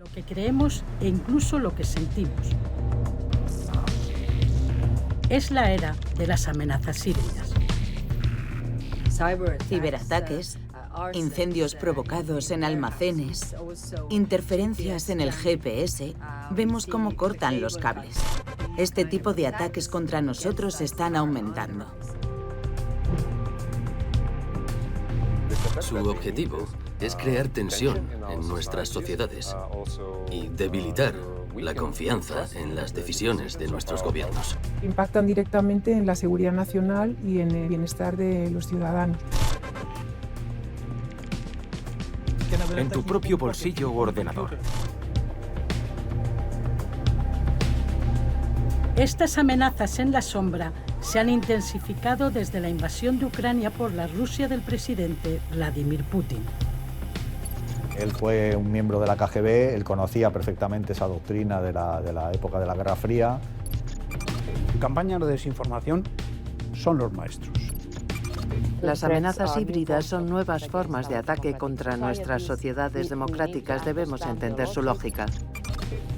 Lo que creemos e incluso lo que sentimos. Es la era de las amenazas híbridas. Ciberataques, incendios provocados en almacenes, interferencias en el GPS, vemos cómo cortan los cables. Este tipo de ataques contra nosotros están aumentando. Su objetivo es crear tensión en nuestras sociedades y debilitar la confianza en las decisiones de nuestros gobiernos. Impactan directamente en la seguridad nacional y en el bienestar de los ciudadanos. En tu propio bolsillo u ordenador. Estas amenazas en la sombra se han intensificado desde la invasión de Ucrania por la Rusia del presidente Vladimir Putin. Él fue un miembro de la KGB, él conocía perfectamente esa doctrina de la época de la Guerra Fría. Campañas de desinformación son los maestros. Las amenazas híbridas son nuevas formas de ataque contra nuestras sociedades democráticas. Debemos entender su lógica.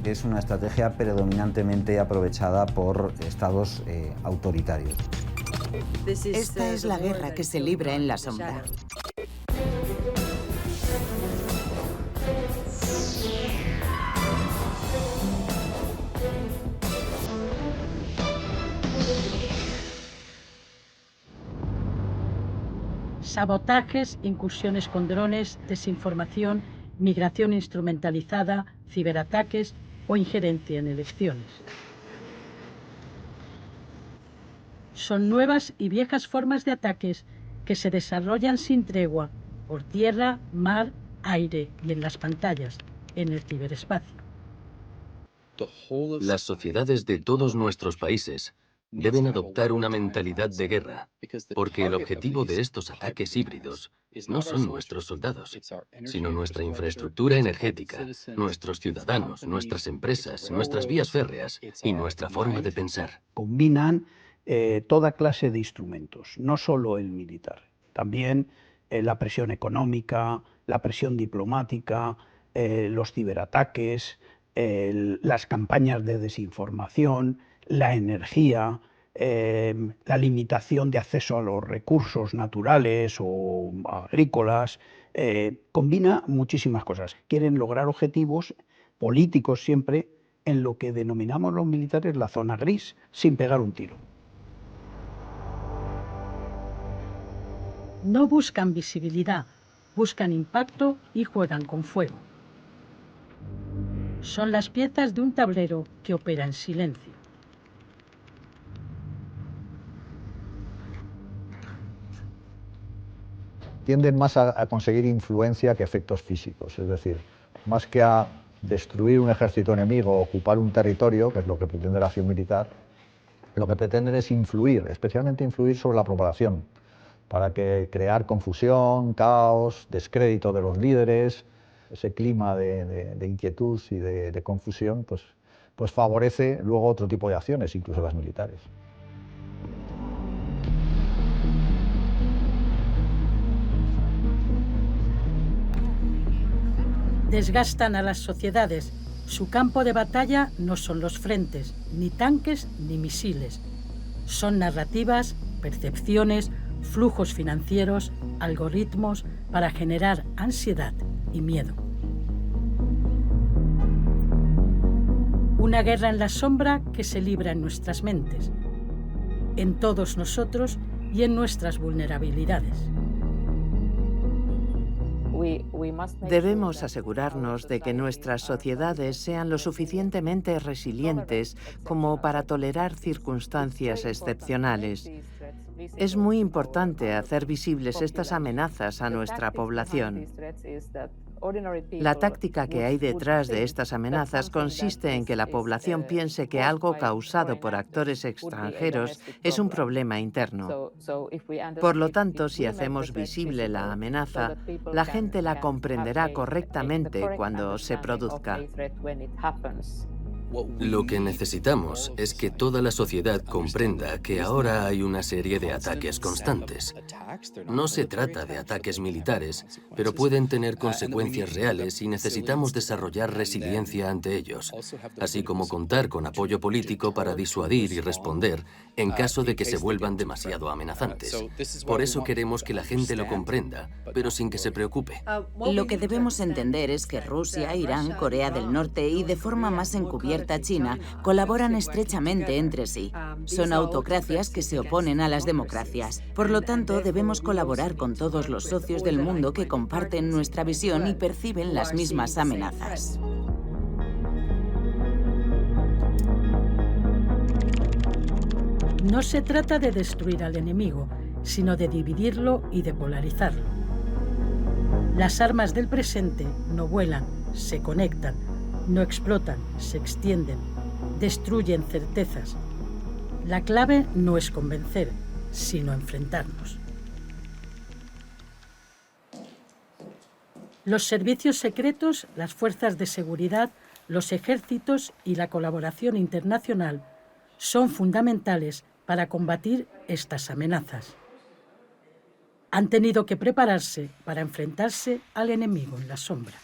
Es una estrategia predominantemente aprovechada por estados autoritarios. Esta es la guerra que se libra en la sombra. Sabotajes, incursiones con drones, desinformación, migración instrumentalizada, ciberataques o injerencia en elecciones. Son nuevas y viejas formas de ataques que se desarrollan sin tregua por tierra, mar, aire y en las pantallas, en el ciberespacio. Las sociedades de todos nuestros países deben adoptar una mentalidad de guerra, porque el objetivo de estos ataques híbridos no son nuestros soldados, sino nuestra infraestructura energética, nuestros ciudadanos, nuestras empresas, nuestras vías férreas y nuestra forma de pensar. Combinan toda clase de instrumentos, no solo el militar, también la presión económica, la presión diplomática, los ciberataques, las campañas de desinformación, la energía, la limitación de acceso a los recursos naturales o agrícolas, combina muchísimas cosas. Quieren lograr objetivos políticos siempre en lo que denominamos los militares la zona gris, sin pegar un tiro. No buscan visibilidad, buscan impacto y juegan con fuego. Son las piezas de un tablero que opera en silencio. Tienden más a conseguir influencia que efectos físicos, es decir, más que a destruir un ejército enemigo o ocupar un territorio, que es lo que pretende la acción militar, lo que pretenden es influir, especialmente influir sobre la población, para que crear confusión, caos, descrédito de los líderes, ese clima de inquietud y de confusión, pues favorece luego otro tipo de acciones, incluso las militares. Desgastan a las sociedades. Su campo de batalla no son los frentes, ni tanques ni misiles. Son narrativas, percepciones, flujos financieros, algoritmos para generar ansiedad y miedo. Una guerra en la sombra que se libra en nuestras mentes, en todos nosotros y en nuestras vulnerabilidades. Debemos asegurarnos de que nuestras sociedades sean lo suficientemente resilientes como para tolerar circunstancias excepcionales. Es muy importante hacer visibles estas amenazas a nuestra población. La táctica que hay detrás de estas amenazas consiste en que la población piense que algo causado por actores extranjeros es un problema interno. Por lo tanto, si hacemos visible la amenaza, la gente la comprenderá correctamente cuando se produzca. Lo que necesitamos es que toda la sociedad comprenda que ahora hay una serie de ataques constantes. No se trata de ataques militares, pero pueden tener consecuencias reales y necesitamos desarrollar resiliencia ante ellos, así como contar con apoyo político para disuadir y responder en caso de que se vuelvan demasiado amenazantes. Por eso queremos que la gente lo comprenda, pero sin que se preocupe. Lo que debemos entender es que Rusia, Irán, Corea del Norte y de forma más encubierta China colaboran estrechamente entre sí. Son autocracias que se oponen a las democracias. Por lo tanto, debemos colaborar con todos los socios del mundo que comparten nuestra visión y perciben las mismas amenazas. No se trata de destruir al enemigo, sino de dividirlo y de polarizarlo. Las armas del presente no vuelan, se conectan, no explotan, se extienden, destruyen certezas. La clave no es convencer, sino enfrentarnos. Los servicios secretos, las fuerzas de seguridad, los ejércitos y la colaboración internacional son fundamentales para combatir estas amenazas. Han tenido que prepararse para enfrentarse al enemigo en la sombra.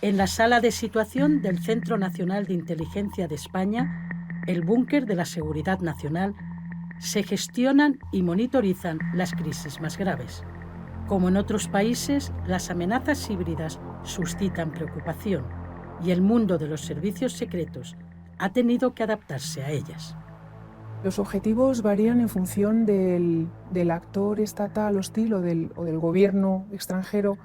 En la sala de situación del Centro Nacional de Inteligencia de España, el búnker de la Seguridad Nacional, se gestionan y monitorizan las crisis más graves. Como en otros países, las amenazas híbridas suscitan preocupación y el mundo de los servicios secretos ha tenido que adaptarse a ellas. Los objetivos varían en función del actor estatal hostil o del gobierno extranjero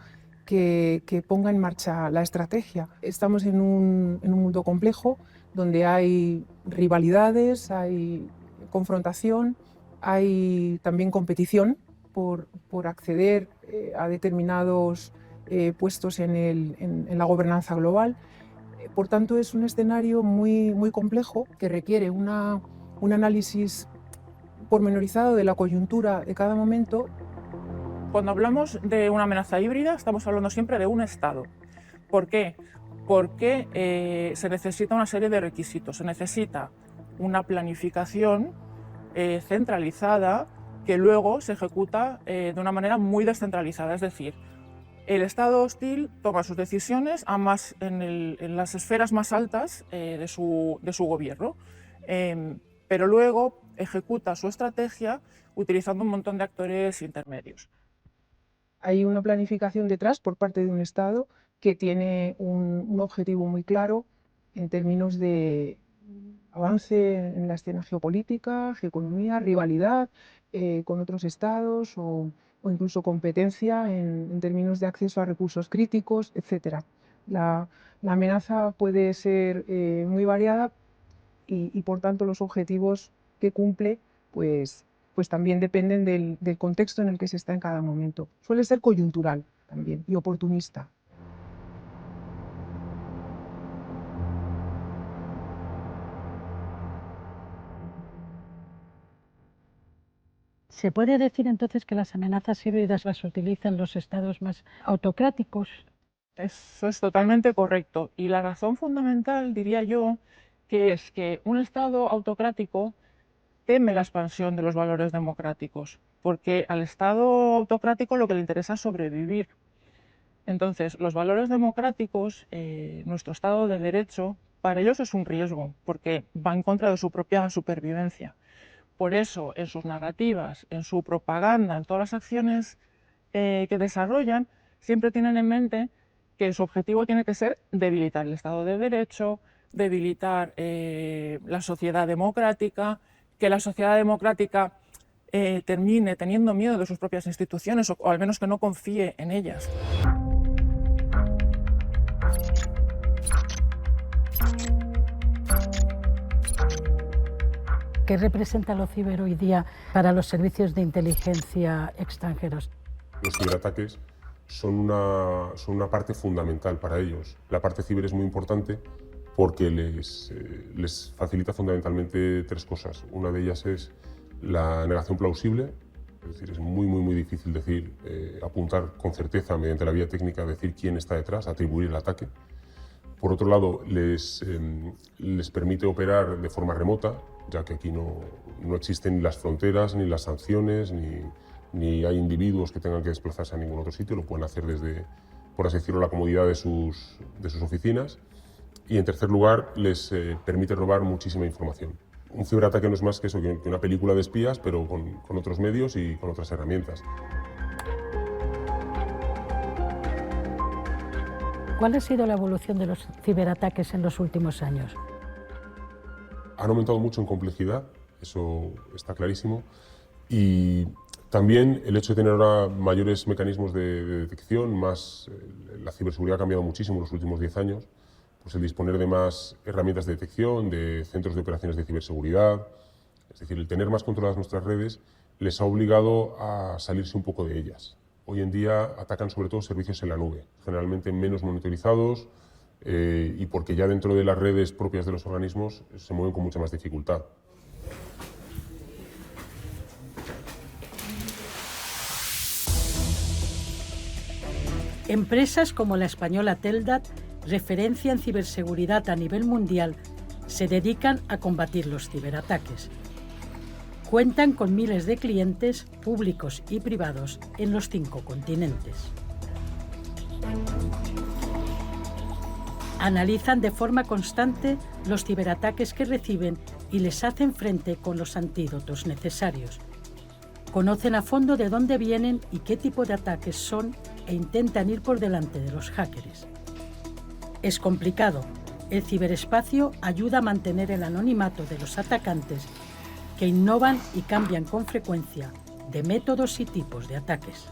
que ponga en marcha la estrategia. Estamos en un mundo complejo donde hay rivalidades, hay confrontación, hay también competición por acceder a determinados puestos en la gobernanza global. Por tanto, es un escenario muy complejo que requiere un análisis pormenorizado de la coyuntura de cada momento. Cuando hablamos de una amenaza híbrida, estamos hablando siempre de un Estado. ¿Por qué? Porque se necesita una serie de requisitos. Se necesita una planificación centralizada que luego se ejecuta de una manera muy descentralizada. Es decir, el Estado hostil toma sus decisiones en las esferas más altas de su gobierno, pero luego ejecuta su estrategia utilizando un montón de actores intermedios. Hay una planificación detrás por parte de un Estado que tiene un objetivo muy claro en términos de avance en la escena geopolítica, geoeconomía, rivalidad con otros estados o incluso competencia en términos de acceso a recursos críticos, etc. La amenaza puede ser muy variada y por tanto los objetivos que cumple pues también dependen del contexto en el que se está en cada momento. Suele ser coyuntural también y oportunista. ¿Se puede decir entonces que las amenazas híbridas las utilizan los estados más autocráticos? Eso es totalmente correcto. Y la razón fundamental, diría yo, que es que un Estado autocrático teme la expansión de los valores democráticos, porque al Estado autocrático lo que le interesa es sobrevivir. Entonces, los valores democráticos, nuestro Estado de Derecho, para ellos es un riesgo, porque va en contra de su propia supervivencia. Por eso, en sus narrativas, en su propaganda, en todas las acciones que desarrollan, siempre tienen en mente que su objetivo tiene que ser debilitar el Estado de Derecho, debilitar la sociedad democrática, que la sociedad democrática termine teniendo miedo de sus propias instituciones o al menos que no confíe en ellas. ¿Qué representa lo ciber hoy día para los servicios de inteligencia extranjeros? Los ciberataques son una parte fundamental para ellos. La parte ciber es muy importante porque les facilita fundamentalmente tres cosas. Una de ellas es la negación plausible, Es decir, es muy difícil decir, apuntar con certeza mediante la vía técnica, decir quién está detrás, atribuir el ataque. Por otro lado, les permite operar de forma remota, ya que aquí no existen las fronteras, ni las sanciones, ni hay individuos que tengan que desplazarse a ningún otro sitio, lo pueden hacer desde, por así decirlo, la comodidad de sus oficinas. Y en tercer lugar, les permite robar muchísima información. Un ciberataque no es más que eso, que una película de espías, pero con otros medios y con otras herramientas. ¿Cuál ha sido la evolución de los ciberataques en los últimos años? Han aumentado mucho en complejidad, eso está clarísimo, y también el hecho de tener ahora mayores mecanismos de detección, la ciberseguridad ha cambiado muchísimo en los últimos 10 años, pues el disponer de más herramientas de detección, de centros de operaciones de ciberseguridad, es decir, el tener más controladas nuestras redes les ha obligado a salirse un poco de ellas. Hoy en día atacan sobre todo servicios en la nube, generalmente menos monitorizados y porque ya dentro de las redes propias de los organismos se mueven con mucha más dificultad. Empresas como la española Teldat, referencia en ciberseguridad a nivel mundial, se dedican a combatir los ciberataques. Cuentan con miles de clientes públicos y privados en los 5 continentes. Analizan de forma constante los ciberataques que reciben y les hacen frente con los antídotos necesarios. Conocen a fondo de dónde vienen y qué tipo de ataques son e intentan ir por delante de los hackers. Es complicado. El ciberespacio ayuda a mantener el anonimato de los atacantes que innovan y cambian con frecuencia de métodos y tipos de ataques.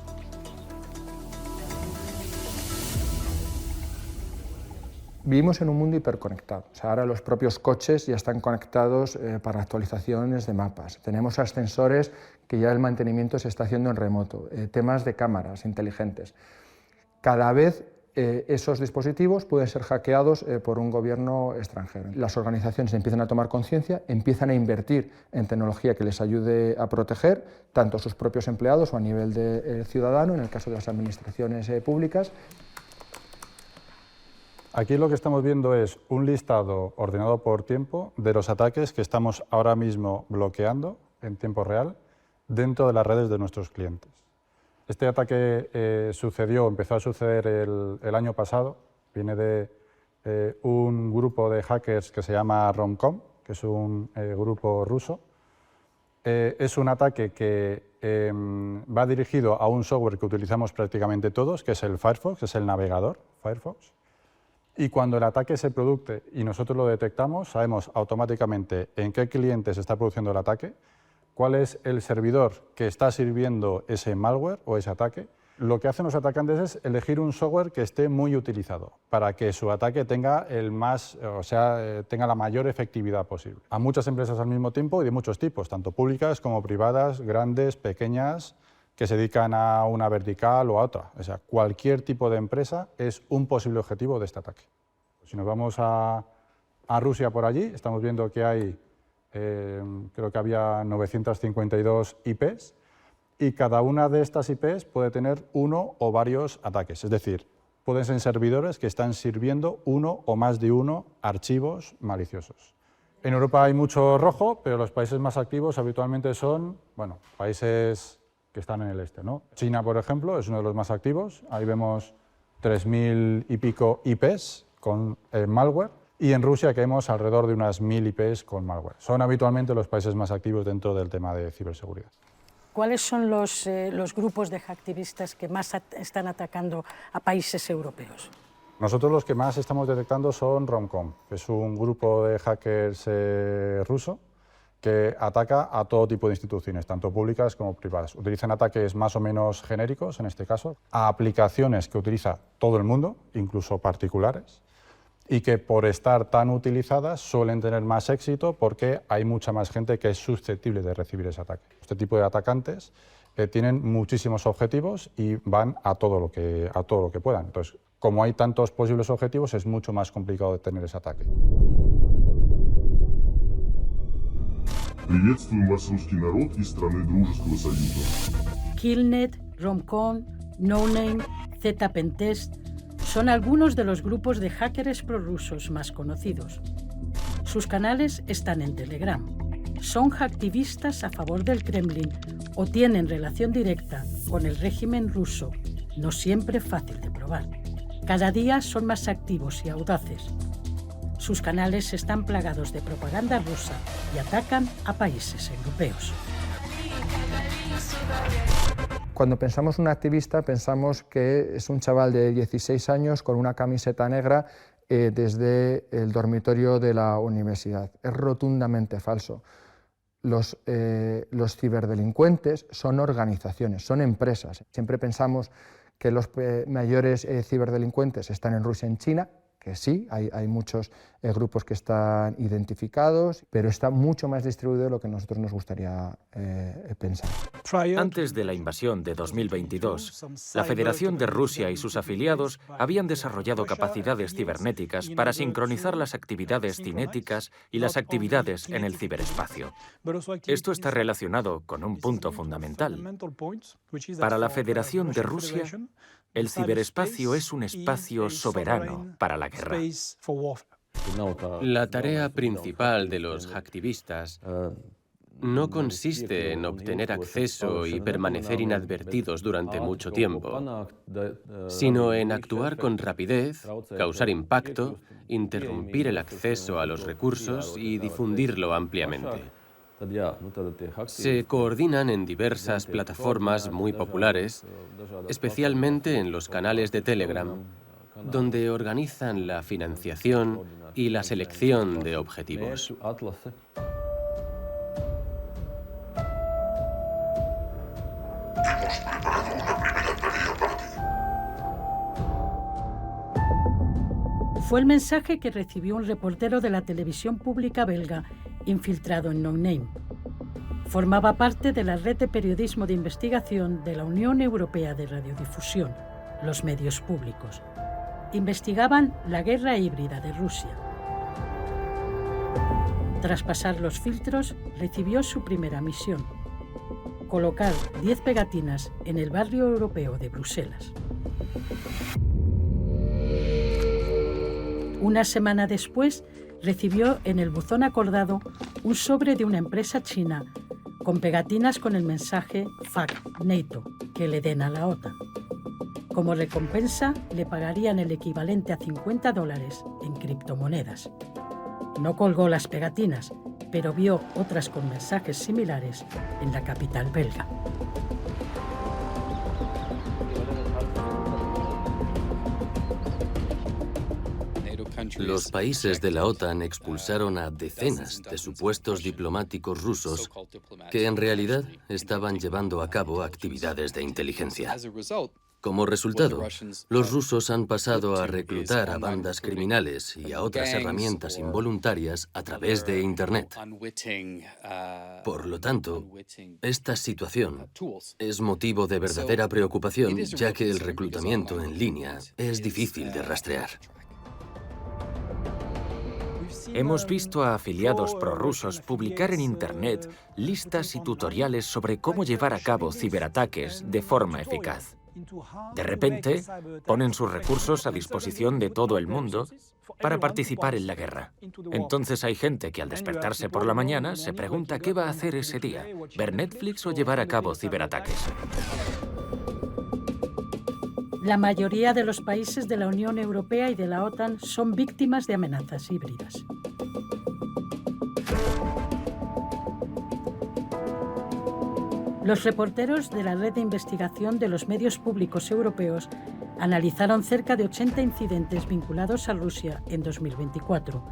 Vivimos en un mundo hiperconectado. O sea, ahora los propios coches ya están conectados para actualizaciones de mapas. Tenemos ascensores que ya el mantenimiento se está haciendo en remoto. Temas de cámaras inteligentes. Cada vez esos dispositivos pueden ser hackeados por un gobierno extranjero. Las organizaciones empiezan a tomar conciencia, empiezan a invertir en tecnología que les ayude a proteger tanto a sus propios empleados o a nivel de ciudadano, en el caso de las administraciones públicas. Aquí lo que estamos viendo es un listado ordenado por tiempo de los ataques que estamos ahora mismo bloqueando en tiempo real dentro de las redes de nuestros clientes. Este ataque empezó a suceder el año pasado, viene de un grupo de hackers que se llama Romcom, que es un grupo ruso. Es un ataque que va dirigido a un software que utilizamos prácticamente todos, que es el Firefox, es el navegador Firefox. Y cuando el ataque se produce y nosotros lo detectamos, sabemos automáticamente en qué cliente se está produciendo el ataque, cuál es el servidor que está sirviendo ese malware o ese ataque. Lo que hacen los atacantes es elegir un software que esté muy utilizado para que su ataque tenga tenga la mayor efectividad posible. A muchas empresas al mismo tiempo y de muchos tipos, tanto públicas como privadas, grandes, pequeñas, que se dedican a una vertical o a otra. O sea, cualquier tipo de empresa es un posible objetivo de este ataque. Si nos vamos a Rusia por allí, estamos viendo que hay, creo que había 952 IPs, y cada una de estas IPs puede tener uno o varios ataques. Es decir, pueden ser servidores que están sirviendo uno o más de uno archivos maliciosos. En Europa hay mucho rojo, pero los países más activos habitualmente son, países que están en el este, ¿no? China, por ejemplo, es uno de los más activos. Ahí vemos 3.000 y pico IPs con malware. Y en Rusia que vemos alrededor de unas 1.000 IPs con malware. Son habitualmente los países más activos dentro del tema de ciberseguridad. ¿Cuáles son los grupos de hacktivistas que más están atacando a países europeos? Nosotros los que más estamos detectando son Romcom, que es un grupo de hackers ruso que ataca a todo tipo de instituciones, tanto públicas como privadas. Utilizan ataques más o menos genéricos, en este caso, a aplicaciones que utiliza todo el mundo, incluso particulares, y que por estar tan utilizadas suelen tener más éxito porque hay mucha más gente que es susceptible de recibir ese ataque. Este tipo de atacantes tienen muchísimos objetivos y van a todo lo que puedan. Entonces, como hay tantos posibles objetivos, es mucho más complicado detener ese ataque. Killnet, Romcon, NoName, ZPentest son algunos de los grupos de hackers prorrusos más conocidos. Sus canales están en Telegram. Son hacktivistas a favor del Kremlin o tienen relación directa con el régimen ruso, no siempre fácil de probar. Cada día son más activos y audaces. Sus canales están plagados de propaganda rusa y atacan a países europeos. Cuando pensamos un activista, pensamos que es un chaval de 16 años con una camiseta negra desde el dormitorio de la universidad. Es rotundamente falso. Los ciberdelincuentes son organizaciones, son empresas. Siempre pensamos que los mayores ciberdelincuentes están en Rusia y en China, que sí, hay muchos grupos que están identificados, pero está mucho más distribuido de lo que a nosotros nos gustaría pensar. Antes de la invasión de 2022, la Federación de Rusia y sus afiliados habían desarrollado capacidades cibernéticas para sincronizar las actividades cinéticas y las actividades en el ciberespacio. Esto está relacionado con un punto fundamental. Para la Federación de Rusia, el ciberespacio es un espacio soberano para la guerra. La tarea principal de los hacktivistas no consiste en obtener acceso y permanecer inadvertidos durante mucho tiempo, sino en actuar con rapidez, causar impacto, interrumpir el acceso a los recursos y difundirlo ampliamente. Se coordinan en diversas plataformas muy populares, especialmente en los canales de Telegram, donde organizan la financiación y la selección de objetivos. Fue el mensaje que recibió un reportero de la televisión pública belga infiltrado en NoName. Formaba parte de la red de periodismo de investigación de la Unión Europea de Radiodifusión, los medios públicos. Investigaban la guerra híbrida de Rusia. Tras pasar los filtros, recibió su primera misión: colocar 10 pegatinas en el barrio europeo de Bruselas. Una semana después, recibió en el buzón acordado un sobre de una empresa china con pegatinas con el mensaje "Fuck NATO", que le den a la OTAN. Como recompensa, le pagarían el equivalente a $50 en criptomonedas. No colgó las pegatinas, pero vio otras con mensajes similares en la capital belga. Los países de la OTAN expulsaron a decenas de supuestos diplomáticos rusos que en realidad estaban llevando a cabo actividades de inteligencia. Como resultado, los rusos han pasado a reclutar a bandas criminales y a otras herramientas involuntarias a través de Internet. Por lo tanto, esta situación es motivo de verdadera preocupación, ya que el reclutamiento en línea es difícil de rastrear. Hemos visto a afiliados prorrusos publicar en Internet listas y tutoriales sobre cómo llevar a cabo ciberataques de forma eficaz. De repente, ponen sus recursos a disposición de todo el mundo para participar en la guerra. Entonces hay gente que al despertarse por la mañana se pregunta qué va a hacer ese día, ver Netflix o llevar a cabo ciberataques. La mayoría de los países de la Unión Europea y de la OTAN son víctimas de amenazas híbridas. Los reporteros de la red de investigación de los medios públicos europeos analizaron cerca de 80 incidentes vinculados a Rusia en 2024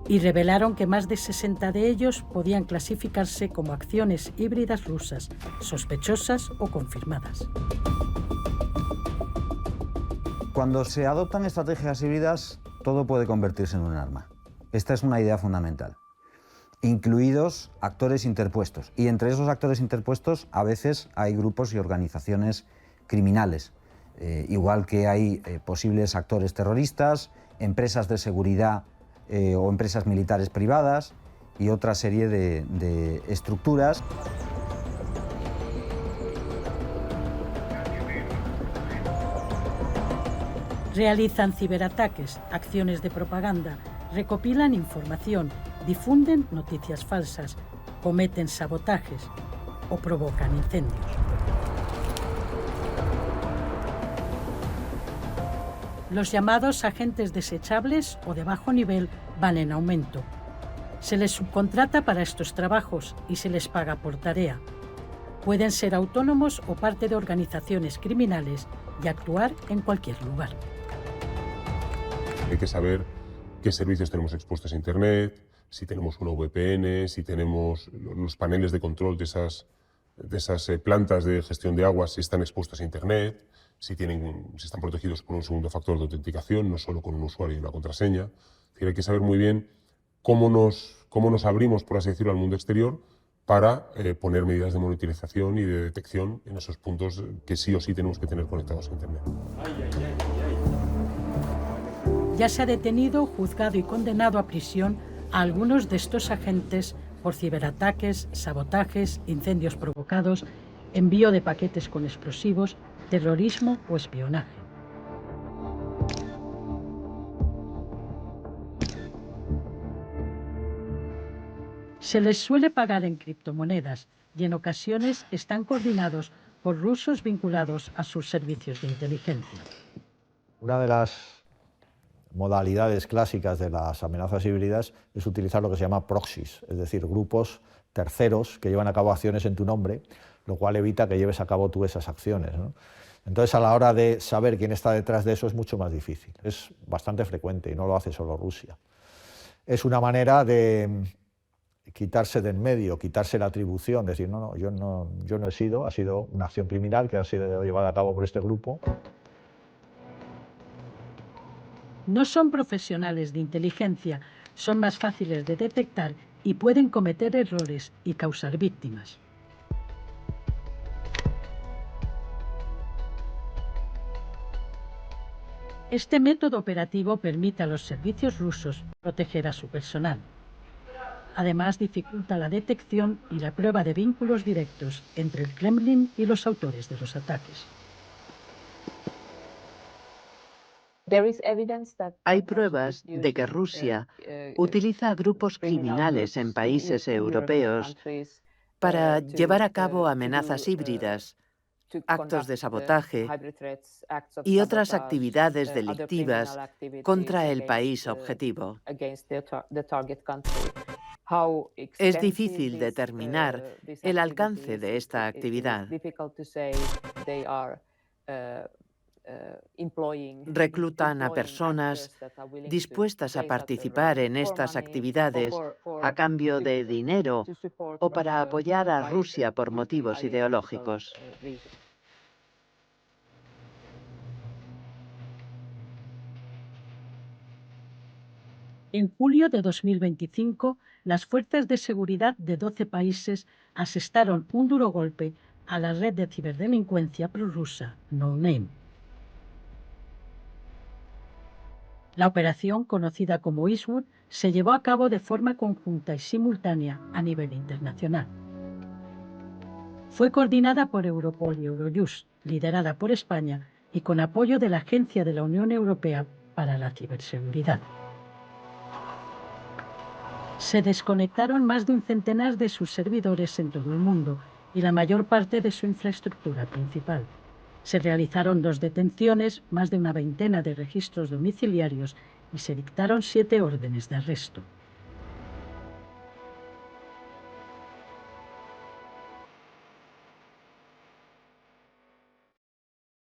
y revelaron que más de 60 de ellos podían clasificarse como acciones híbridas rusas, sospechosas o confirmadas. Cuando se adoptan estrategias híbridas, todo puede convertirse en un arma. Esta es una idea fundamental. Incluidos actores interpuestos. Y entre esos actores interpuestos, a veces hay grupos y organizaciones criminales. Igual que hay posibles actores terroristas, empresas de seguridad o empresas militares privadas, y otra serie de estructuras. Realizan ciberataques, acciones de propaganda, recopilan información, difunden noticias falsas, cometen sabotajes o provocan incendios. Los llamados agentes desechables o de bajo nivel van en aumento. Se les subcontrata para estos trabajos y se les paga por tarea. Pueden ser autónomos o parte de organizaciones criminales y actuar en cualquier lugar. Hay que saber qué servicios tenemos expuestos a Internet, si tenemos una VPN, si tenemos los paneles de control de esas plantas de gestión de aguas, si están expuestos a Internet, si están protegidos por un segundo factor de autenticación, no solo con un usuario y una contraseña. Es decir, hay que saber muy bien cómo nos abrimos, por así decirlo, al mundo exterior para poner medidas de monitorización y de detección en esos puntos que sí o sí tenemos que tener conectados a Internet. Ya se ha detenido, juzgado y condenado a prisión a algunos de estos agentes por ciberataques, sabotajes, incendios provocados, envío de paquetes con explosivos, terrorismo o espionaje. Se les suele pagar en criptomonedas y en ocasiones están coordinados por rusos vinculados a sus servicios de inteligencia. Una de las modalidades clásicas de las amenazas híbridas es utilizar lo que se llama proxies, es decir, grupos terceros que llevan a cabo acciones en tu nombre, lo cual evita que lleves a cabo tú esas acciones, ¿no? Entonces, a la hora de saber quién está detrás de eso es mucho más difícil. Es bastante frecuente y no lo hace solo Rusia. Es una manera de quitarse de en medio, quitarse la atribución, decir, yo no he sido, ha sido una acción criminal que ha sido llevada a cabo por este grupo. No son profesionales de inteligencia, son más fáciles de detectar y pueden cometer errores y causar víctimas. Este método operativo permite a los servicios rusos proteger a su personal. Además, dificulta la detección y la prueba de vínculos directos entre el Kremlin y los autores de los ataques. Hay pruebas de que Rusia utiliza grupos criminales en países europeos para llevar a cabo amenazas híbridas, actos de sabotaje y otras actividades delictivas contra el país objetivo. Es difícil determinar el alcance de esta actividad. Reclutan a personas dispuestas a participar en estas actividades a cambio de dinero o para apoyar a Rusia por motivos ideológicos. En julio de 2025, las fuerzas de seguridad de 12 países asestaron un duro golpe a la red de ciberdelincuencia prorrusa No Name. La operación, conocida como Eastwood, se llevó a cabo de forma conjunta y simultánea a nivel internacional. Fue coordinada por Europol y Eurojust, liderada por España y con apoyo de la Agencia de la Unión Europea para la Ciberseguridad. Se desconectaron más de un centenar de sus servidores en todo el mundo y la mayor parte de su infraestructura principal. Se realizaron 2 detenciones, más de una veintena de registros domiciliarios y se dictaron 7 órdenes de arresto.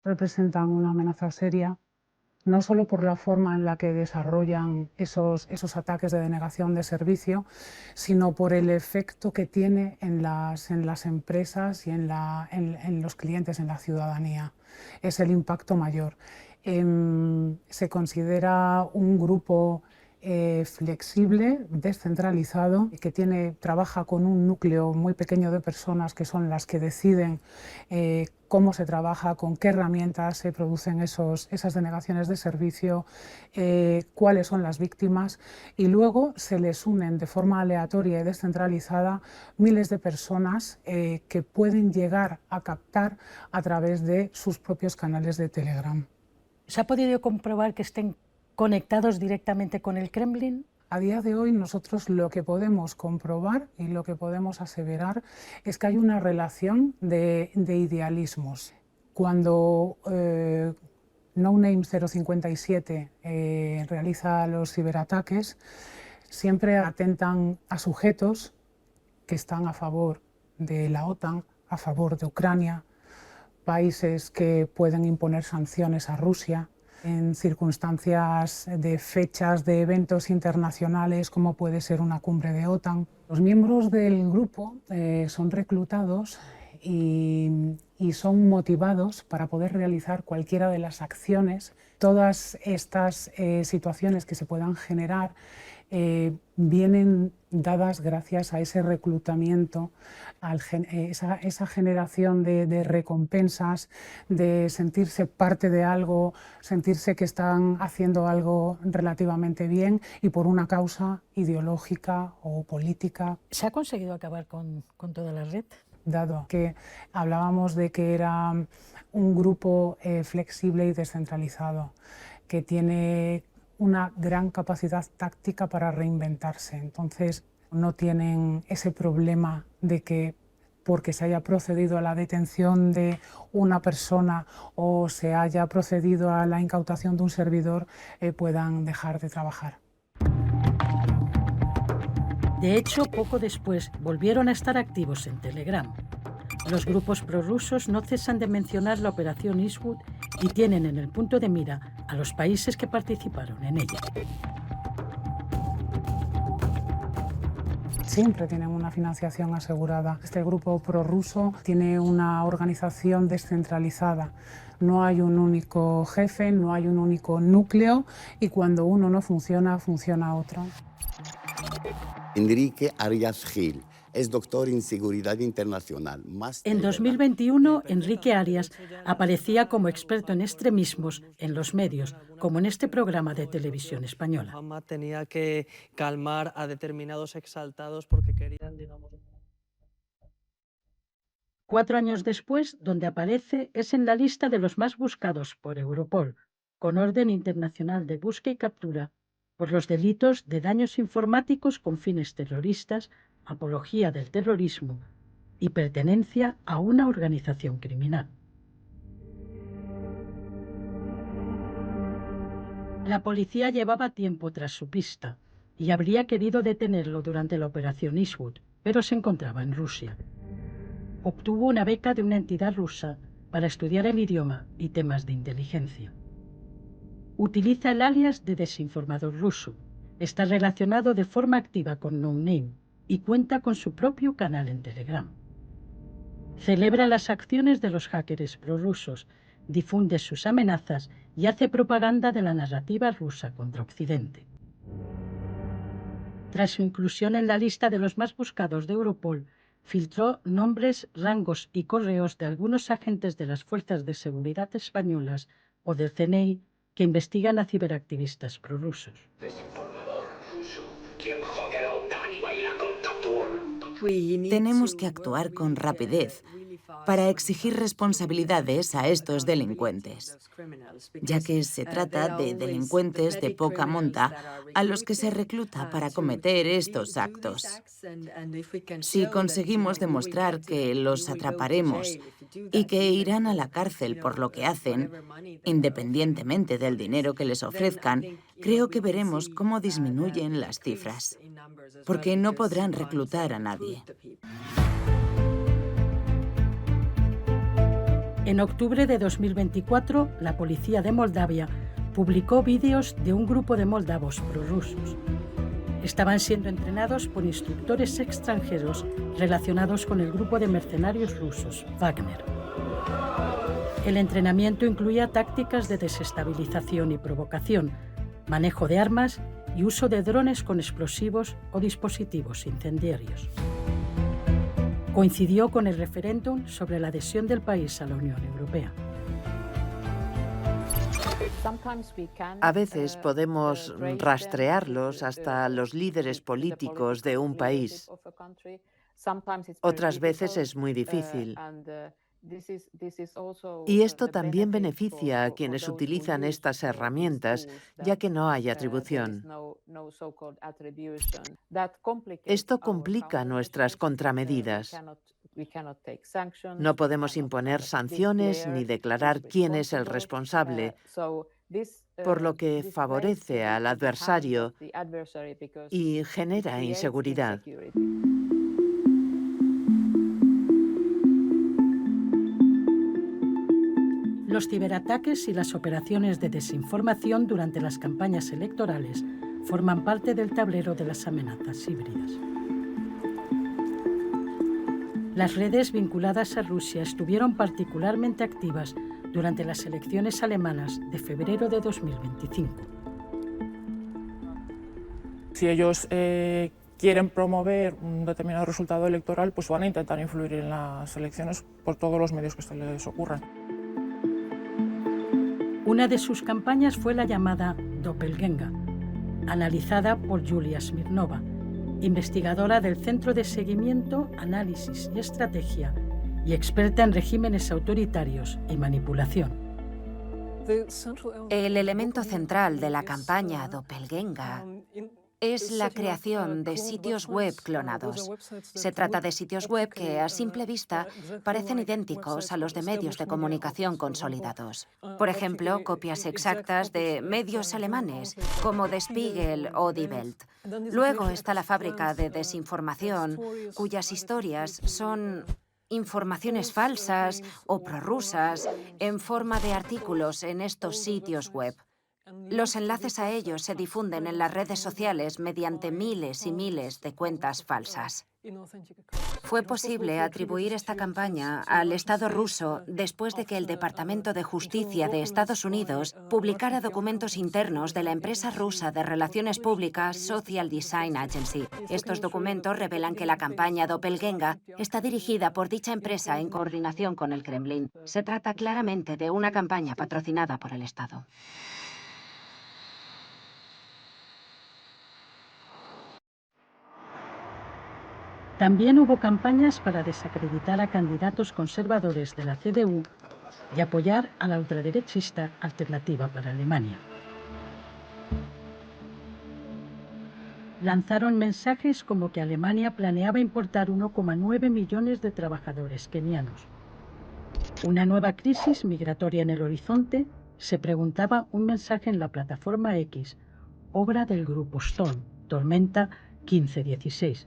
Representan una amenaza seria, no solo por la forma en la que desarrollan esos ataques de denegación de servicio, sino por el efecto que tiene en las empresas y en los clientes, en la ciudadanía. Es el impacto mayor. Se considera un grupo flexible, descentralizado, que trabaja con un núcleo muy pequeño de personas que son las que deciden cómo se trabaja, con qué herramientas se producen esas denegaciones de servicio, cuáles son las víctimas, y luego se les unen de forma aleatoria y descentralizada miles de personas que pueden llegar a captar a través de sus propios canales de Telegram. ¿Se ha podido comprobar que estén conectados directamente con el Kremlin? A día de hoy nosotros lo que podemos comprobar y lo que podemos aseverar es que hay una relación de idealismos. Cuando NoName 057 realiza los ciberataques, siempre atentan a sujetos que están a favor de la OTAN, a favor de Ucrania, países que pueden imponer sanciones a Rusia, en circunstancias de fechas de eventos internacionales como puede ser una cumbre de OTAN. Los miembros del grupo son reclutados y son motivados para poder realizar cualquiera de las acciones. Todas estas situaciones que se puedan generar vienen dadas gracias a ese reclutamiento, a esa generación de recompensas, de sentirse parte de algo, sentirse que están haciendo algo relativamente bien y por una causa ideológica o política. ¿Se ha conseguido acabar con toda la red? Dado que hablábamos de que era un grupo flexible y descentralizado, que tiene una gran capacidad táctica para reinventarse. Entonces no tienen ese problema de que porque se haya procedido a la detención de una persona o se haya procedido a la incautación de un servidor puedan dejar de trabajar. De hecho, poco después volvieron a estar activos en Telegram. Los grupos prorrusos no cesan de mencionar la Operación Eastwood y tienen en el punto de mira a los países que participaron en ella. Siempre tienen una financiación asegurada. Este grupo prorruso tiene una organización descentralizada. No hay un único jefe, no hay un único núcleo y cuando uno no funciona, funciona otro. Enrique Arias Gil es doctor en seguridad internacional. En 2021, Enrique Arias aparecía como experto en extremismos en los medios, como en este programa de televisión española. Tenía que calmar a determinados exaltados porque querían, digamos... 4 años después, donde aparece es en la lista de los más buscados por Europol, con orden internacional de búsqueda y captura, por los delitos de daños informáticos con fines terroristas, apología del terrorismo y pertenencia a una organización criminal. La policía llevaba tiempo tras su pista y habría querido detenerlo durante la Operación Eastwood, pero se encontraba en Rusia. Obtuvo una beca de una entidad rusa para estudiar el idioma y temas de inteligencia. Utiliza el alias de desinformador ruso. Está relacionado de forma activa con NoName y cuenta con su propio canal en Telegram. Celebra las acciones de los hackers prorrusos, difunde sus amenazas y hace propaganda de la narrativa rusa contra Occidente. Tras su inclusión en la lista de los más buscados de Europol, filtró nombres, rangos y correos de algunos agentes de las fuerzas de seguridad españolas o del CNI que investigan a ciberactivistas prorrusos. Tenemos que actuar con rapidez para exigir responsabilidades a estos delincuentes, ya que se trata de delincuentes de poca monta a los que se recluta para cometer estos actos. Si conseguimos demostrar que los atraparemos y que irán a la cárcel por lo que hacen, independientemente del dinero que les ofrezcan, creo que veremos cómo disminuyen las cifras, porque no podrán reclutar a nadie. En octubre de 2024, la policía de Moldavia publicó vídeos de un grupo de moldavos prorrusos. Estaban siendo entrenados por instructores extranjeros relacionados con el grupo de mercenarios rusos, Wagner. El entrenamiento incluía tácticas de desestabilización y provocación, manejo de armas y uso de drones con explosivos o dispositivos incendiarios. Coincidió con el referéndum sobre la adhesión del país a la Unión Europea. A veces podemos rastrearlos hasta los líderes políticos de un país. Otras veces es muy difícil. Y esto también beneficia a quienes utilizan estas herramientas, ya que no hay atribución. Esto complica nuestras contramedidas. No podemos imponer sanciones ni declarar quién es el responsable, por lo que favorece al adversario y genera inseguridad. Los ciberataques y las operaciones de desinformación durante las campañas electorales forman parte del tablero de las amenazas híbridas. Las redes vinculadas a Rusia estuvieron particularmente activas durante las elecciones alemanas de febrero de 2025. Si ellos quieren promover un determinado resultado electoral, pues van a intentar influir en las elecciones por todos los medios que se les ocurran. Una de sus campañas fue la llamada Doppelgänger, analizada por Yulia Smirnova, investigadora del Centro de Seguimiento, Análisis y Estrategia y experta en regímenes autoritarios y manipulación. El elemento central de la campaña Doppelgänger es la creación de sitios web clonados. Se trata de sitios web que, a simple vista, parecen idénticos a los de medios de comunicación consolidados. Por ejemplo, copias exactas de medios alemanes, como Der Spiegel o Die Welt. Luego está la fábrica de desinformación, cuyas historias son informaciones falsas o prorrusas en forma de artículos en estos sitios web. Los enlaces a ellos se difunden en las redes sociales mediante miles y miles de cuentas falsas. Fue posible atribuir esta campaña al Estado ruso después de que el Departamento de Justicia de Estados Unidos publicara documentos internos de la empresa rusa de relaciones públicas Social Design Agency. Estos documentos revelan que la campaña Doppelgänger está dirigida por dicha empresa en coordinación con el Kremlin. Se trata claramente de una campaña patrocinada por el Estado. También hubo campañas para desacreditar a candidatos conservadores de la CDU y apoyar a la ultraderechista Alternativa para Alemania. Lanzaron mensajes como que Alemania planeaba importar 1,9 millones de trabajadores kenianos. Una nueva crisis migratoria en el horizonte, se preguntaba un mensaje en la plataforma X, obra del grupo Storm, Tormenta 1516.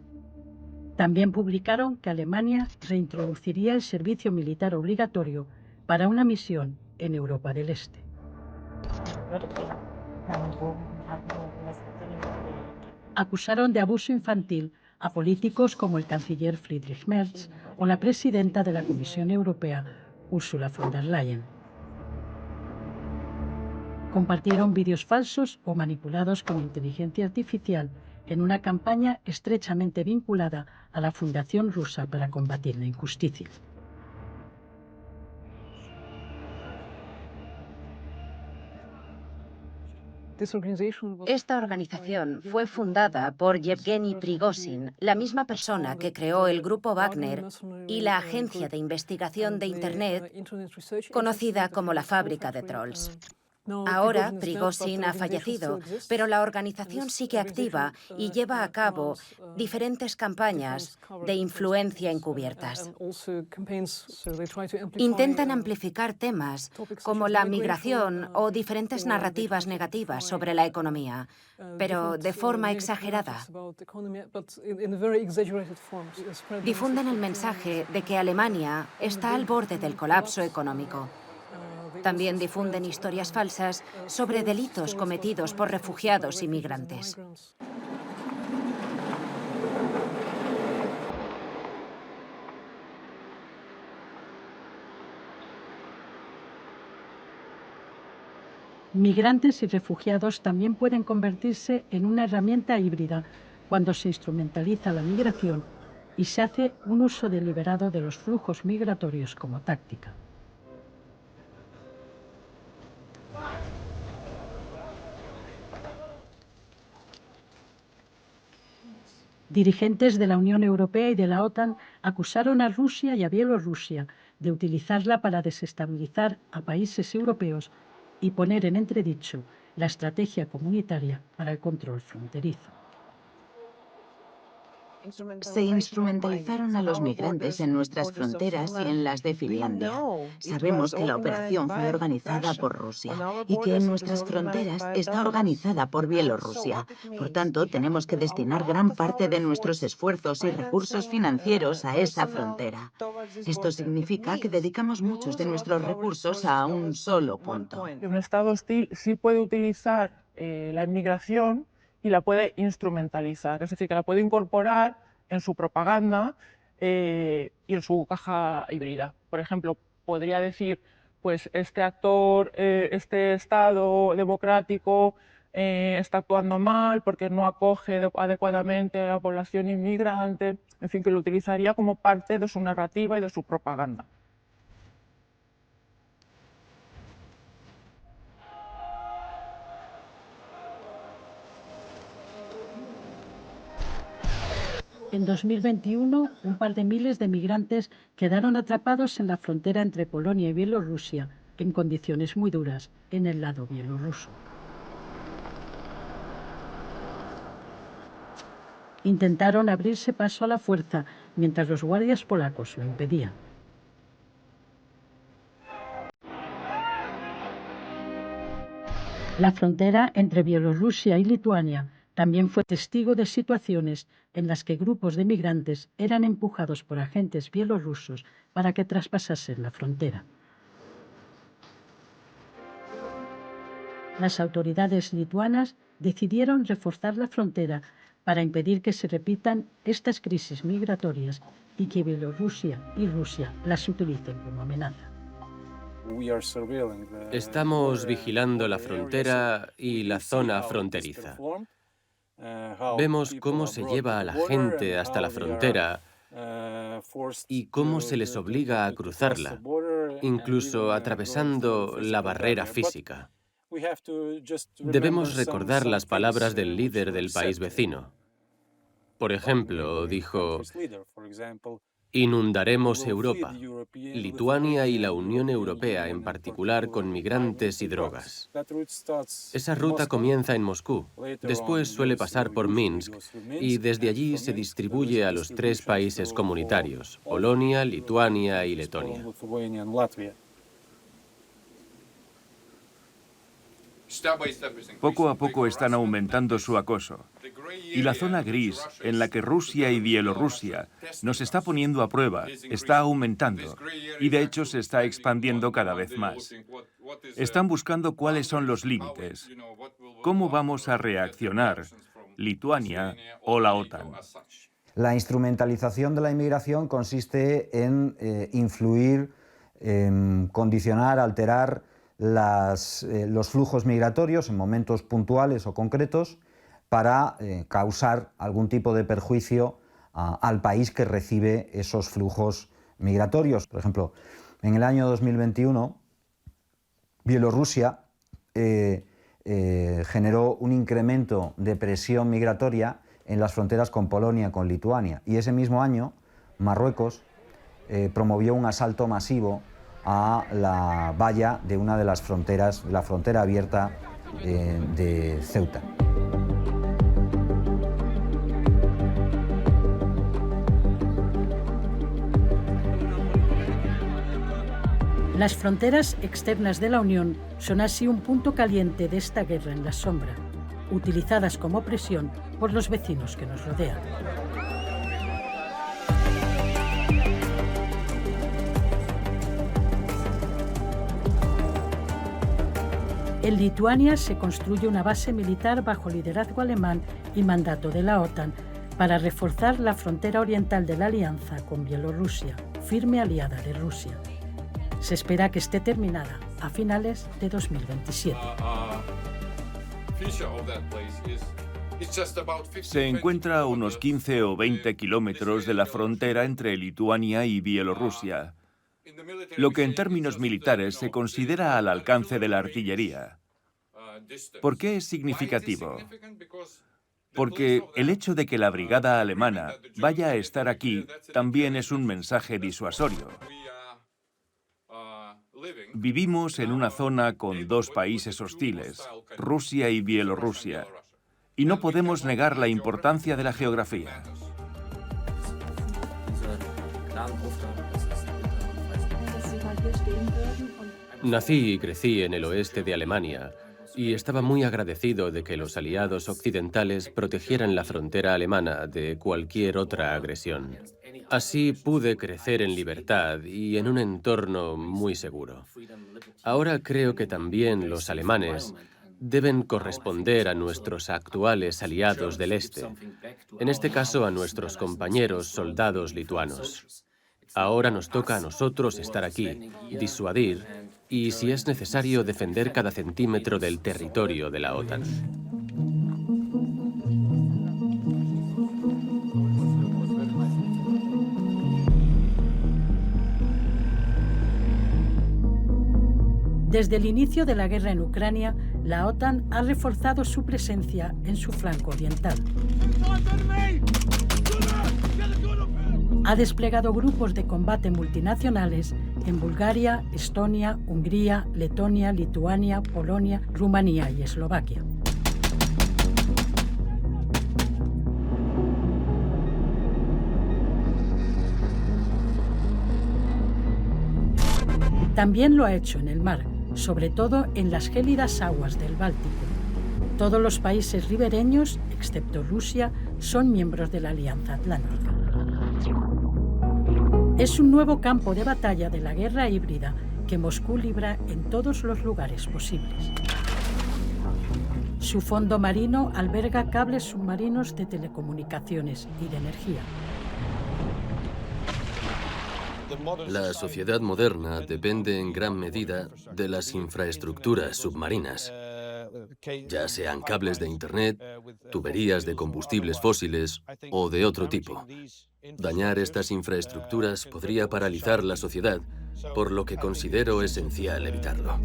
También publicaron que Alemania reintroduciría el servicio militar obligatorio para una misión en Europa del Este. Acusaron de abuso infantil a políticos como el canciller Friedrich Merz o la presidenta de la Comisión Europea, Ursula von der Leyen. Compartieron vídeos falsos o manipulados con inteligencia artificial en una campaña estrechamente vinculada a la Fundación Rusa para combatir la injusticia. Esta organización fue fundada por Yevgeny Prigozhin, la misma persona que creó el grupo Wagner y la agencia de investigación de Internet conocida como la Fábrica de Trolls. Ahora, Prigozhin ha fallecido, pero la organización sigue activa y lleva a cabo diferentes campañas de influencia encubiertas. Intentan amplificar temas como la migración o diferentes narrativas negativas sobre la economía, pero de forma exagerada. Difunden el mensaje de que Alemania está al borde del colapso económico. También difunden historias falsas sobre delitos cometidos por refugiados y migrantes. Migrantes y refugiados también pueden convertirse en una herramienta híbrida cuando se instrumentaliza la migración y se hace un uso deliberado de los flujos migratorios como táctica. Dirigentes de la Unión Europea y de la OTAN acusaron a Rusia y a Bielorrusia de utilizarla para desestabilizar a países europeos y poner en entredicho la estrategia comunitaria para el control fronterizo. Se instrumentalizaron a los migrantes en nuestras fronteras y en las de Finlandia. Sabemos que la operación fue organizada por Rusia y que en nuestras fronteras está organizada por Bielorrusia. Por tanto, tenemos que destinar gran parte de nuestros esfuerzos y recursos financieros a esa frontera. Esto significa que dedicamos muchos de nuestros recursos a un solo punto. Un Estado hostil sí puede utilizar la inmigración y la puede instrumentalizar, es decir, que la puede incorporar en su propaganda y en su caja híbrida. Por ejemplo, podría decir, pues este actor, este Estado democrático está actuando mal porque no acoge adecuadamente a la población inmigrante, en fin, que lo utilizaría como parte de su narrativa y de su propaganda. En 2021, un par de miles de migrantes quedaron atrapados en la frontera entre Polonia y Bielorrusia, en condiciones muy duras, en el lado bielorruso. Intentaron abrirse paso a la fuerza, mientras los guardias polacos lo impedían. La frontera entre Bielorrusia y Lituania también fue testigo de situaciones en las que grupos de migrantes eran empujados por agentes bielorrusos para que traspasasen la frontera. Las autoridades lituanas decidieron reforzar la frontera para impedir que se repitan estas crisis migratorias y que Bielorrusia y Rusia las utilicen como amenaza. Estamos vigilando la frontera y la zona fronteriza. Vemos cómo se lleva a la gente hasta la frontera y cómo se les obliga a cruzarla, incluso atravesando la barrera física. Debemos recordar las palabras del líder del país vecino. Por ejemplo, dijo: inundaremos Europa, Lituania y la Unión Europea en particular con migrantes y drogas. Esa ruta comienza en Moscú, después suele pasar por Minsk y desde allí se distribuye a los 3 países comunitarios, Polonia, Lituania y Letonia. Poco a poco están aumentando su acoso. Y la zona gris, en la que Rusia y Bielorrusia nos está poniendo a prueba, está aumentando. Y de hecho se está expandiendo cada vez más. Están buscando cuáles son los límites. ¿Cómo vamos a reaccionar, Lituania o la OTAN? La instrumentalización de la inmigración consiste en influir, condicionar, alterar los flujos migratorios en momentos puntuales o concretos para causar algún tipo de perjuicio al país que recibe esos flujos migratorios. Por ejemplo, en el año 2021, Bielorrusia generó un incremento de presión migratoria en las fronteras con Polonia, con Lituania, y ese mismo año Marruecos promovió un asalto masivo a la valla de una de las fronteras, la frontera abierta de Ceuta. Las fronteras externas de la Unión son así un punto caliente de esta guerra en la sombra, utilizadas como presión por los vecinos que nos rodean. En Lituania se construye una base militar bajo liderazgo alemán y mandato de la OTAN para reforzar la frontera oriental de la alianza con Bielorrusia, firme aliada de Rusia. Se espera que esté terminada a finales de 2027. Se encuentra a unos 15 o 20 kilómetros de la frontera entre Lituania y Bielorrusia, lo que en términos militares se considera al alcance de la artillería. ¿Por qué es significativo? Porque el hecho de que la brigada alemana vaya a estar aquí también es un mensaje disuasorio. Vivimos en una zona con dos países hostiles, Rusia y Bielorrusia, y no podemos negar la importancia de la geografía. Nací y crecí en el oeste de Alemania y estaba muy agradecido de que los aliados occidentales protegieran la frontera alemana de cualquier otra agresión. Así pude crecer en libertad y en un entorno muy seguro. Ahora creo que también los alemanes deben corresponder a nuestros actuales aliados del este, en este caso a nuestros compañeros soldados lituanos. Ahora nos toca a nosotros estar aquí, disuadir y, si es necesario, defender cada centímetro del territorio de la OTAN. Desde el inicio de la guerra en Ucrania, la OTAN ha reforzado su presencia en su flanco oriental. Ha desplegado grupos de combate multinacionales en Bulgaria, Estonia, Hungría, Letonia, Lituania, Polonia, Rumanía y Eslovaquia. También lo ha hecho en el mar, sobre todo en las gélidas aguas del Báltico. Todos los países ribereños, excepto Rusia, son miembros de la Alianza Atlántica. Es un nuevo campo de batalla de la guerra híbrida que Moscú libra en todos los lugares posibles. Su fondo marino alberga cables submarinos de telecomunicaciones y de energía. La sociedad moderna depende en gran medida de las infraestructuras submarinas, ya sean cables de Internet, tuberías de combustibles fósiles o de otro tipo. Dañar estas infraestructuras podría paralizar la sociedad, por lo que considero esencial evitarlo.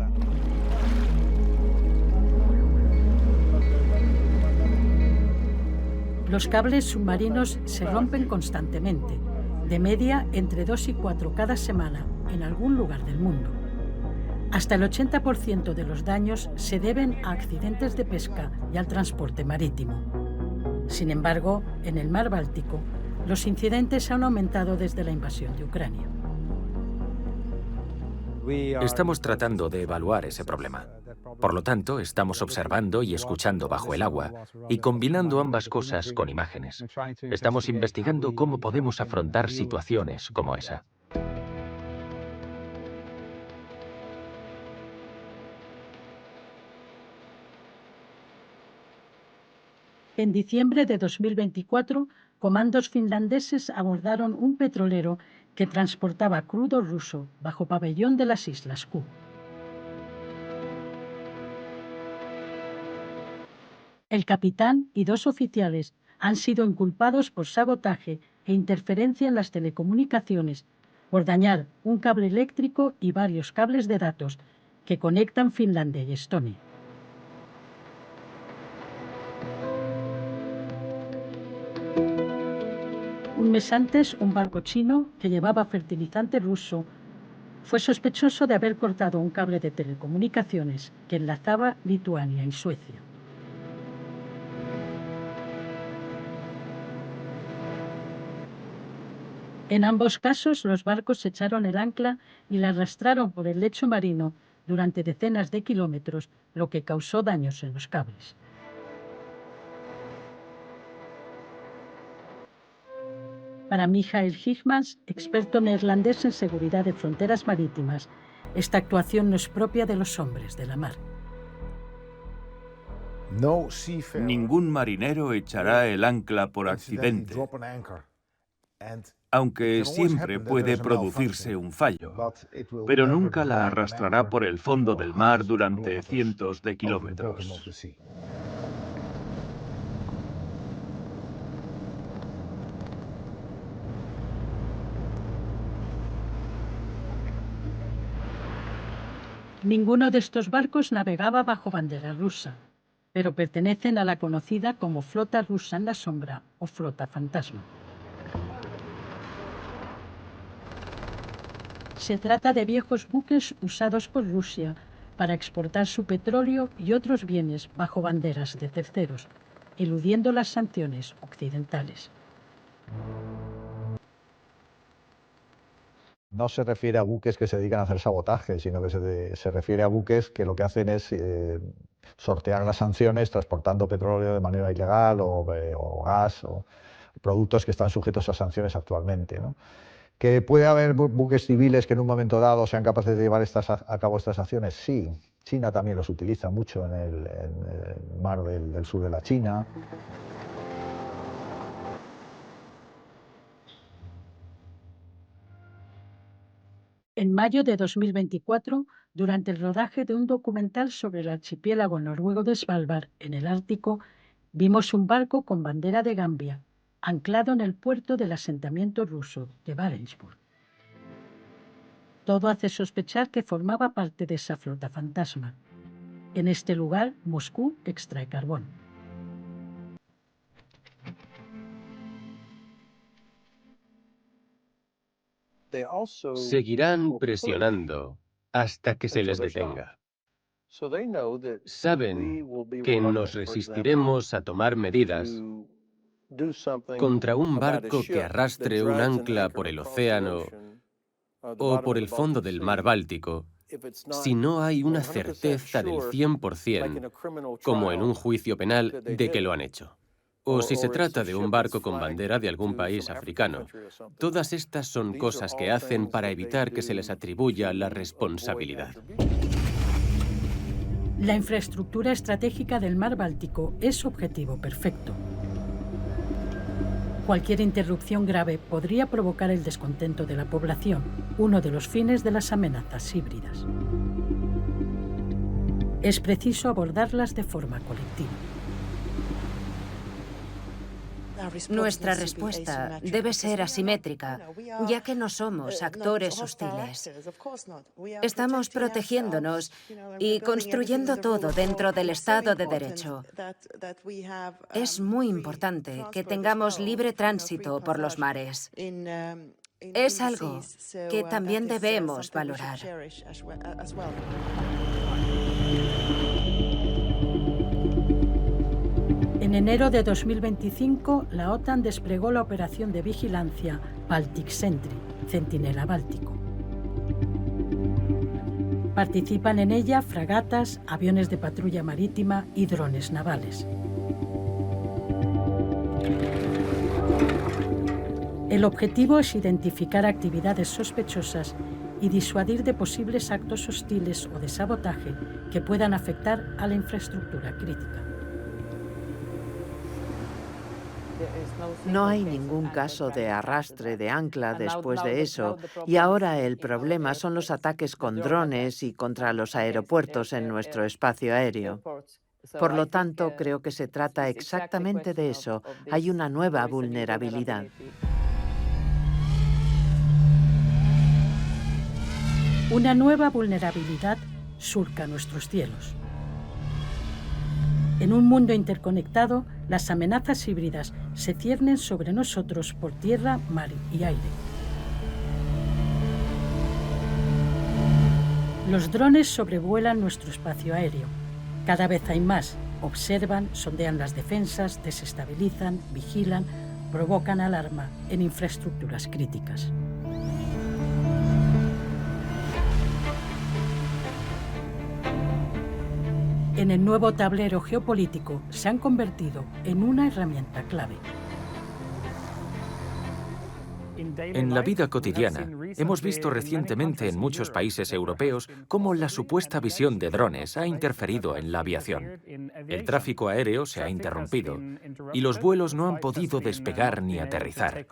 Los cables submarinos se rompen constantemente, de media entre 2 y 4 cada semana en algún lugar del mundo. Hasta el 80% de los daños se deben a accidentes de pesca y al transporte marítimo. Sin embargo, en el mar Báltico, los incidentes han aumentado desde la invasión de Ucrania. Estamos tratando de evaluar ese problema. Por lo tanto, estamos observando y escuchando bajo el agua y combinando ambas cosas con imágenes. Estamos investigando cómo podemos afrontar situaciones como esa. En diciembre de 2024, comandos finlandeses abordaron un petrolero que transportaba crudo ruso bajo pabellón de las Islas Cook. El capitán y 2 oficiales han sido inculpados por sabotaje e interferencia en las telecomunicaciones por dañar un cable eléctrico y varios cables de datos que conectan Finlandia y Estonia. Un mes antes, un barco chino que llevaba fertilizante ruso fue sospechoso de haber cortado un cable de telecomunicaciones que enlazaba Lituania y Suecia. En ambos casos, los barcos echaron el ancla y la arrastraron por el lecho marino durante decenas de kilómetros, lo que causó daños en los cables. Para Michael Higmans, experto neerlandés en seguridad de fronteras marítimas, esta actuación no es propia de los hombres de la mar. Ningún marinero echará el ancla por accidente. aunque siempre puede producirse un fallo, pero nunca la arrastrará por el fondo del mar durante cientos de kilómetros. Ninguno de estos barcos navegaba bajo bandera rusa, pero pertenecen a la conocida como Flota Rusa en la Sombra o Flota Fantasma. Se trata de viejos buques usados por Rusia para exportar su petróleo y otros bienes bajo banderas de terceros, eludiendo las sanciones occidentales. No se refiere a buques que se dedican a hacer sabotaje, sino que se refiere a buques que lo que hacen es sortear las sanciones transportando petróleo de manera ilegal o gas o productos que están sujetos a sanciones actualmente, ¿no? ¿Que puede haber buques civiles que en un momento dado sean capaces de llevar a cabo estas acciones? Sí. China también los utiliza mucho en el mar del sur de la China. En mayo de 2024, durante el rodaje de un documental sobre el archipiélago noruego de Svalbard, en el Ártico, vimos un barco con bandera de Gambia, anclado en el puerto del asentamiento ruso de Barentsburg. Todo hace sospechar que formaba parte de esa flota fantasma. En este lugar, Moscú extrae carbón. Seguirán presionando hasta que se les detenga. Saben que nos resistiremos a tomar medidas contra un barco que arrastre un ancla por el océano o por el fondo del mar Báltico, si no hay una certeza del 100%, como en un juicio penal, de que lo han hecho. O si se trata de un barco con bandera de algún país africano. Todas estas son cosas que hacen para evitar que se les atribuya la responsabilidad. La infraestructura estratégica del mar Báltico es objetivo perfecto. Cualquier interrupción grave podría provocar el descontento de la población, uno de los fines de las amenazas híbridas. Es preciso abordarlas de forma colectiva. Nuestra respuesta debe ser asimétrica, ya que no somos actores hostiles. Estamos protegiéndonos y construyendo todo dentro del Estado de Derecho. Es muy importante que tengamos libre tránsito por los mares. Es algo que también debemos valorar. En enero de 2025, la OTAN desplegó la operación de vigilancia Baltic Sentry, Centinela Báltico. Participan en ella fragatas, aviones de patrulla marítima y drones navales. El objetivo es identificar actividades sospechosas y disuadir de posibles actos hostiles o de sabotaje que puedan afectar a la infraestructura crítica. No hay ningún caso de arrastre de ancla después de eso, y ahora el problema son los ataques con drones y contra los aeropuertos en nuestro espacio aéreo. Por lo tanto, creo que se trata exactamente de eso. Hay una nueva vulnerabilidad. Una nueva vulnerabilidad surca nuestros cielos. En un mundo interconectado, las amenazas híbridas se ciernen sobre nosotros por tierra, mar y aire. Los drones sobrevuelan nuestro espacio aéreo. Cada vez hay más. Observan, sondean las defensas, desestabilizan, vigilan, provocan alarma en infraestructuras críticas. En el nuevo tablero geopolítico se han convertido en una herramienta clave. En la vida cotidiana, hemos visto recientemente en muchos países europeos cómo la supuesta visión de drones ha interferido en la aviación. El tráfico aéreo se ha interrumpido y los vuelos no han podido despegar ni aterrizar.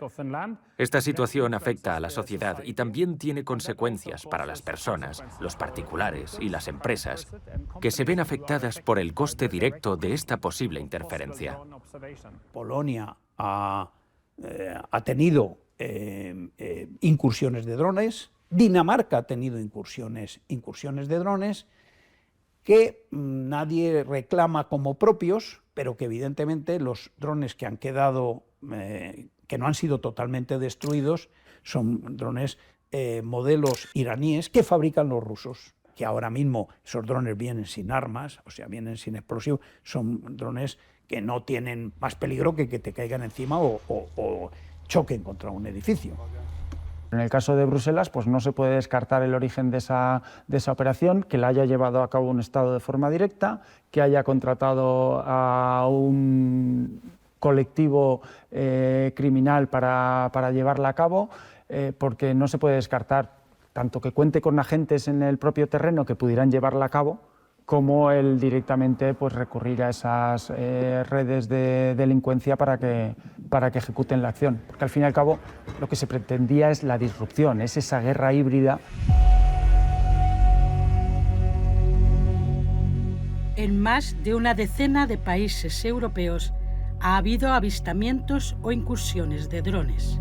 Esta situación afecta a la sociedad y también tiene consecuencias para las personas, los particulares y las empresas, que se ven afectadas por el coste directo de esta posible interferencia. Polonia ha tenido incursiones de drones, Dinamarca ha tenido incursiones de drones que nadie reclama como propios, pero que evidentemente los drones que han quedado, que no han sido totalmente destruidos, son drones modelos iraníes que fabrican los rusos, que ahora mismo esos drones vienen sin armas, o sea, vienen sin explosivos, son drones que no tienen más peligro que te caigan encima o choquen contra un edificio. En el caso de Bruselas, pues no se puede descartar el origen de esa operación, que la haya llevado a cabo un Estado de forma directa, que haya contratado a un colectivo criminal para llevarla a cabo, porque no se puede descartar tanto que cuente con agentes en el propio terreno que pudieran llevarla a cabo, como el directamente pues, recurrir a esas redes de delincuencia para que ejecuten la acción. Porque al fin y al cabo lo que se pretendía es la disrupción, es esa guerra híbrida. En más de una decena de países europeos ha habido avistamientos o incursiones de drones.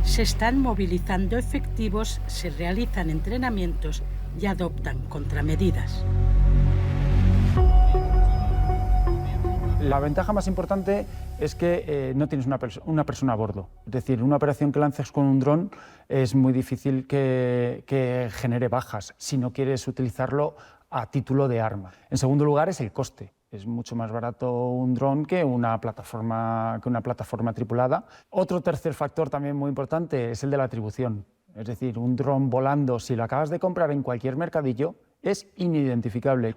Se están movilizando efectivos, se realizan entrenamientos y adoptan contramedidas. La ventaja más importante es que no tienes una persona a bordo. Es decir, una operación que lances con un dron es muy difícil que genere bajas si no quieres utilizarlo a título de arma. En segundo lugar es el coste. Es mucho más barato un dron que una plataforma tripulada. Otro tercer factor también muy importante es el de la atribución. Es decir, un dron volando, si lo acabas de comprar en cualquier mercadillo, es inidentificable.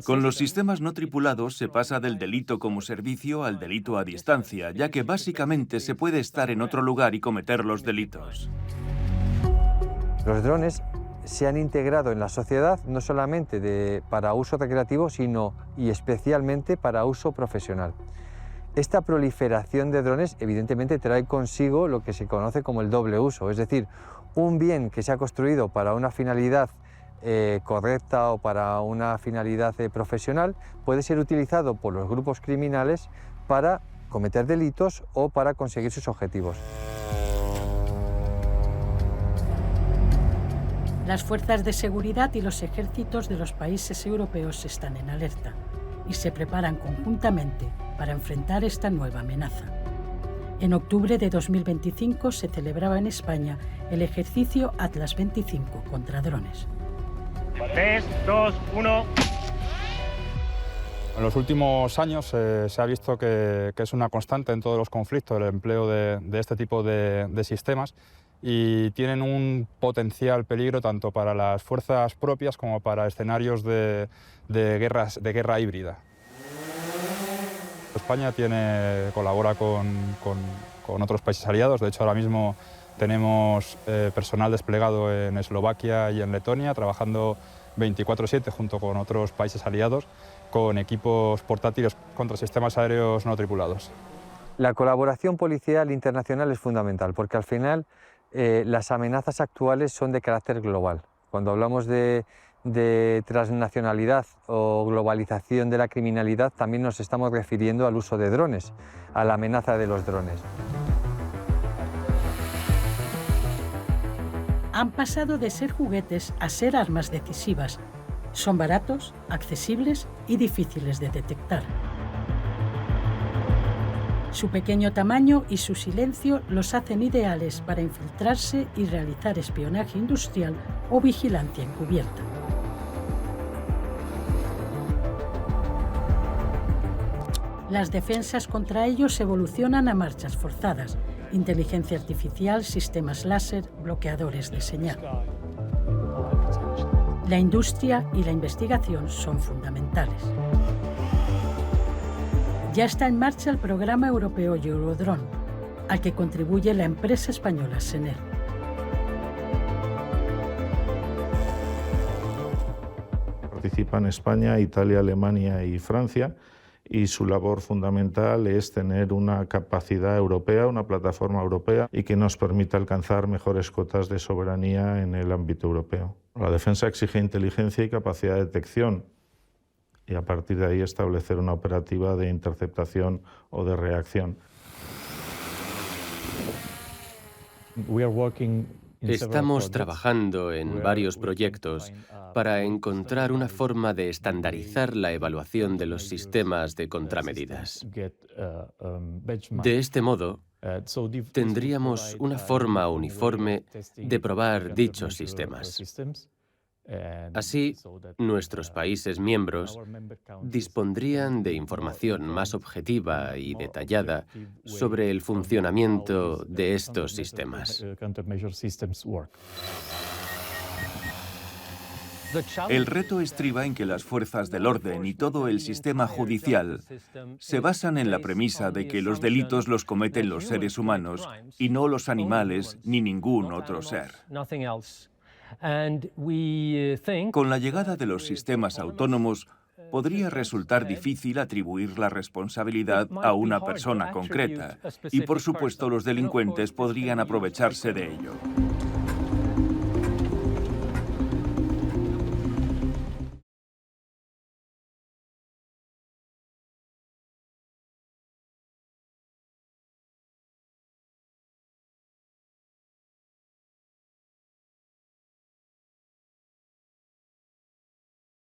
Con los sistemas no tripulados se pasa del delito como servicio al delito a distancia, ya que básicamente se puede estar en otro lugar y cometer los delitos. Los drones se han integrado en la sociedad no solamente para uso recreativo, sino y especialmente para uso profesional. Esta proliferación de drones evidentemente trae consigo lo que se conoce como el doble uso, es decir, un bien que se ha construido para una finalidad correcta o para una finalidad profesional puede ser utilizado por los grupos criminales para cometer delitos o para conseguir sus objetivos. Las fuerzas de seguridad y los ejércitos de los países europeos están en alerta y se preparan conjuntamente para enfrentar esta nueva amenaza. En octubre de 2025 se celebraba en España el ejercicio Atlas 25 contra drones. 3, 2, 1... En los últimos años se ha visto que es una constante en todos los conflictos el empleo de este tipo de sistemas y tienen un potencial peligro tanto para las fuerzas propias como para escenarios de guerra híbrida. España colabora con otros países aliados, de hecho ahora mismo tenemos personal desplegado en Eslovaquia y en Letonia, trabajando 24/7 junto con otros países aliados con equipos portátiles contra sistemas aéreos no tripulados. La colaboración policial internacional es fundamental porque al final las amenazas actuales son de carácter global. Cuando hablamos de transnacionalidad o globalización de la criminalidad, también nos estamos refiriendo al uso de drones, a la amenaza de los drones. Han pasado de ser juguetes a ser armas decisivas. Son baratos, accesibles y difíciles de detectar. Su pequeño tamaño y su silencio los hacen ideales para infiltrarse y realizar espionaje industrial o vigilancia encubierta. Las defensas contra ellos evolucionan a marchas forzadas: inteligencia artificial, sistemas láser, bloqueadores de señal. La industria y la investigación son fundamentales. Ya está en marcha el programa europeo Eurodrone, al que contribuye la empresa española Sener. Participan España, Italia, Alemania y Francia, y su labor fundamental es tener una capacidad europea, una plataforma europea y que nos permita alcanzar mejores cotas de soberanía en el ámbito europeo. La defensa exige inteligencia y capacidad de detección y a partir de ahí establecer una operativa de interceptación o de reacción. Estamos trabajando en varios proyectos para encontrar una forma de estandarizar la evaluación de los sistemas de contramedidas. De este modo, tendríamos una forma uniforme de probar dichos sistemas. Así, nuestros países miembros dispondrían de información más objetiva y detallada sobre el funcionamiento de estos sistemas. El reto estriba en que las fuerzas del orden y todo el sistema judicial se basan en la premisa de que los delitos los cometen los seres humanos y no los animales ni ningún otro ser. Con la llegada de los sistemas autónomos, podría resultar difícil atribuir la responsabilidad a una persona concreta y, por supuesto, los delincuentes podrían aprovecharse de ello.